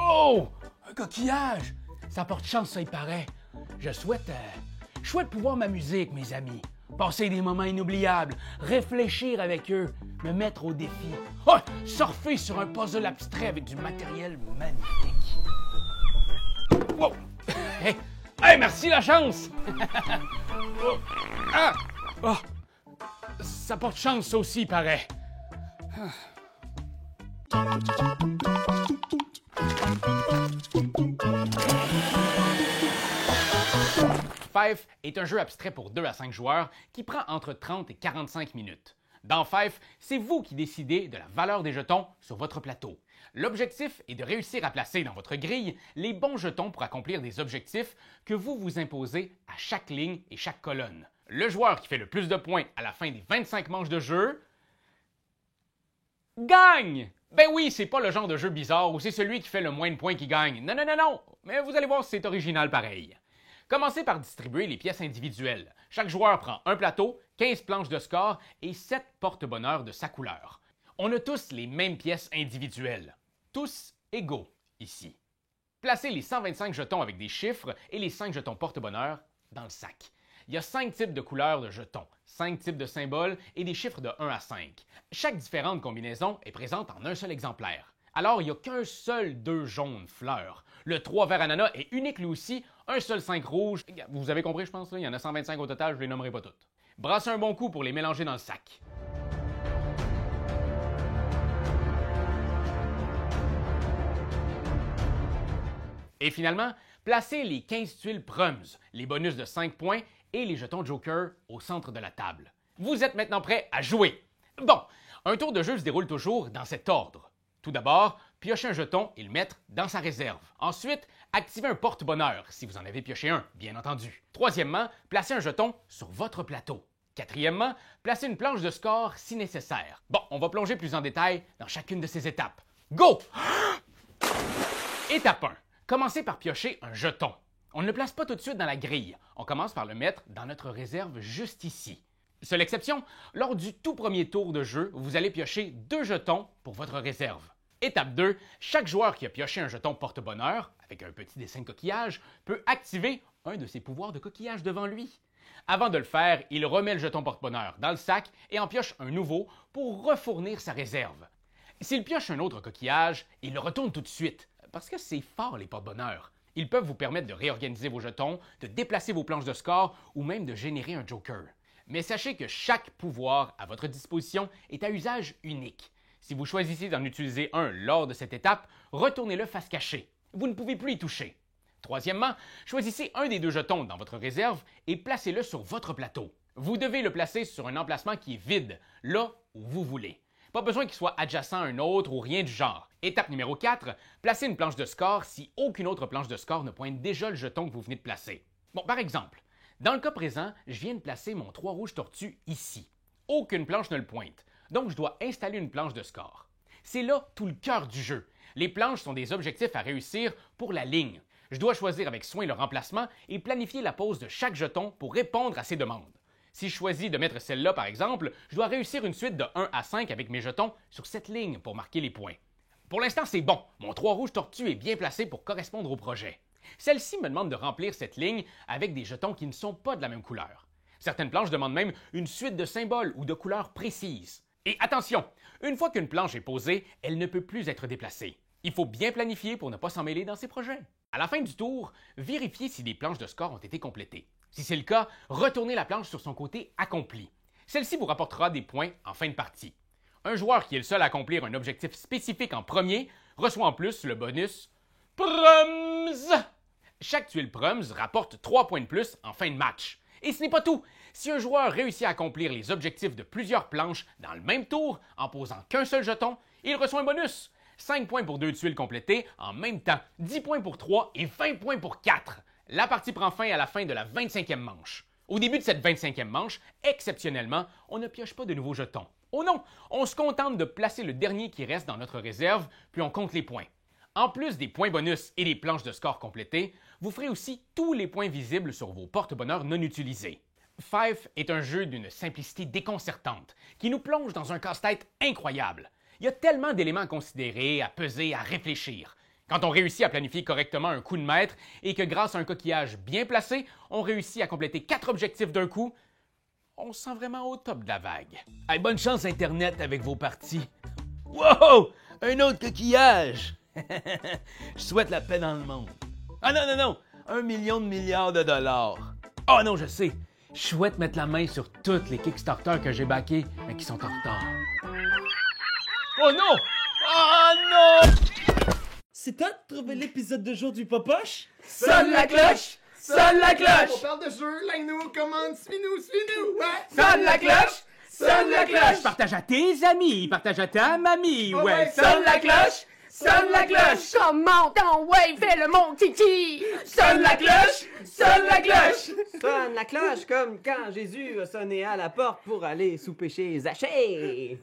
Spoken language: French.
Oh! Un coquillage! Ça porte chance, ça y paraît. Je souhaite pouvoir m'amuser avec mes amis, passer des moments inoubliables, réfléchir avec eux, me mettre au défi. Oh! Surfer sur un puzzle abstrait avec du matériel magnifique. Wow! Hey! Hey, merci la chance! Oh! Ah! Oh! Ça porte chance, ça aussi, il paraît. Five est un jeu abstrait pour 2 à 5 joueurs qui prend entre 30 et 45 minutes. Dans Five, c'est vous qui décidez de la valeur des jetons sur votre plateau. L'objectif est de réussir à placer dans votre grille les bons jetons pour accomplir des objectifs que vous vous imposez à chaque ligne et chaque colonne. Le joueur qui fait le plus de points à la fin des 25 manches de jeu gagne! Ben oui, c'est pas le genre de jeu bizarre où c'est celui qui fait le moins de points qui gagne. Non, non, non, non! Mais vous allez voir, c'est original pareil. Commencez par distribuer les pièces individuelles. Chaque joueur prend un plateau, 15 planches de score et 7 porte-bonheur de sa couleur. On a tous les mêmes pièces individuelles. Tous égaux, ici. Placez les 125 jetons avec des chiffres et les 5 jetons porte-bonheur dans le sac. Il y a 5 types de couleurs de jetons, 5 types de symboles et des chiffres de 1 à 5. Chaque différente combinaison est présente en un seul exemplaire. Alors, il n'y a qu'un seul 2 jaunes fleurs. Le 3 vert ananas est unique lui aussi, un seul 5 rouge. Vous avez compris, je pense, là? Il y en a 125 au total, je ne les nommerai pas toutes. Brassez un bon coup pour les mélanger dans le sac. Et finalement, placez les 15 tuiles Prums, les bonus de 5 points et les jetons Joker au centre de la table. Vous êtes maintenant prêts à jouer. Bon, un tour de jeu se déroule toujours dans cet ordre. Tout d'abord, piochez un jeton et le mettre dans sa réserve. Ensuite, activez un porte-bonheur, si vous en avez pioché un, bien entendu. Troisièmement, placez un jeton sur votre plateau. Quatrièmement, placez une planche de score si nécessaire. Bon, on va plonger plus en détail dans chacune de ces étapes. Go! Étape 1. Commencez par piocher un jeton. On ne le place pas tout de suite dans la grille. On commence par le mettre dans notre réserve juste ici. Seule exception, lors du tout premier tour de jeu, vous allez piocher 2 jetons pour votre réserve. Étape 2, chaque joueur qui a pioché un jeton porte-bonheur, avec un petit dessin de coquillage, peut activer un de ses pouvoirs de coquillage devant lui. Avant de le faire, il remet le jeton porte-bonheur dans le sac et en pioche un nouveau pour refournir sa réserve. S'il pioche un autre coquillage, il le retourne tout de suite, parce que c'est fort les porte-bonheurs. Ils peuvent vous permettre de réorganiser vos jetons, de déplacer vos planches de score ou même de générer un joker. Mais sachez que chaque pouvoir à votre disposition est à usage unique. Si vous choisissez d'en utiliser un lors de cette étape, retournez-le face cachée. Vous ne pouvez plus y toucher. Troisièmement, choisissez un des 2 jetons dans votre réserve et placez-le sur votre plateau. Vous devez le placer sur un emplacement qui est vide, là où vous voulez. Pas besoin qu'il soit adjacent à un autre ou rien du genre. Étape numéro 4, placez une planche de score si aucune autre planche de score ne pointe déjà le jeton que vous venez de placer. Bon, par exemple, dans le cas présent, je viens de placer mon 3 rouge tortue ici. Aucune planche ne le pointe, donc je dois installer une planche de score. C'est là tout le cœur du jeu. Les planches sont des objectifs à réussir pour la ligne. Je dois choisir avec soin le remplacement et planifier la pose de chaque jeton pour répondre à ces demandes. Si je choisis de mettre celle-là, par exemple, je dois réussir une suite de 1 à 5 avec mes jetons sur cette ligne pour marquer les points. Pour l'instant, c'est bon. Mon 3 rouge tortue est bien placé pour correspondre au projet. Celle-ci me demande de remplir cette ligne avec des jetons qui ne sont pas de la même couleur. Certaines planches demandent même une suite de symboles ou de couleurs précises. Et attention, une fois qu'une planche est posée, elle ne peut plus être déplacée. Il faut bien planifier pour ne pas s'en mêler dans ses projets. À la fin du tour, vérifiez si les planches de score ont été complétées. Si c'est le cas, retournez la planche sur son côté accompli. Celle-ci vous rapportera des points en fin de partie. Un joueur qui est le seul à accomplir un objectif spécifique en premier reçoit en plus le bonus Prums. Chaque tuile Prums rapporte 3 points de plus en fin de match. Et ce n'est pas tout. Si un joueur réussit à accomplir les objectifs de plusieurs planches dans le même tour en posant qu'un seul jeton, il reçoit un bonus. 5 points pour 2 tuiles complétées en même temps, 10 points pour 3 et 20 points pour 4. La partie prend fin à la fin de la 25e manche. Au début de cette 25e manche, exceptionnellement, on ne pioche pas de nouveaux jetons. Oh non, on se contente de placer le dernier qui reste dans notre réserve, puis on compte les points. En plus des points bonus et des planches de score complétées, vous ferez aussi tous les points visibles sur vos porte-bonheur non utilisés. Five est un jeu d'une simplicité déconcertante, qui nous plonge dans un casse-tête incroyable. Il y a tellement d'éléments à considérer, à peser, à réfléchir. Quand on réussit à planifier correctement un coup de maître et que grâce à un coquillage bien placé, on réussit à compléter 4 objectifs d'un coup, on se sent vraiment au top de la vague. Hey, bonne chance Internet avec vos parties. Wow! Un autre coquillage! Je souhaite la paix dans le monde. Ah non! 1 million de milliards de dollars. Oh non, je sais. Je souhaite mettre la main sur toutes les Kickstarter que j'ai backés, mais qui sont en retard. Oh non! Oh non! C'est toi de trouver l'épisode de jour du Popoche? Sonne la cloche! Sonne la cloche! On parle de jeu, like-nous, commande, suis-nous, ouais! Sonne la cloche! Sonne la cloche! Partage à tes amis, partage à ta mamie, Oh ouais. ouais, Sonne la cloche! Sonne la cloche! Commente en wave, fais le mon titi! Sonne la cloche! Sonne la cloche! Sonne la cloche comme quand Jésus a sonné à la porte pour aller souper chez Zachée.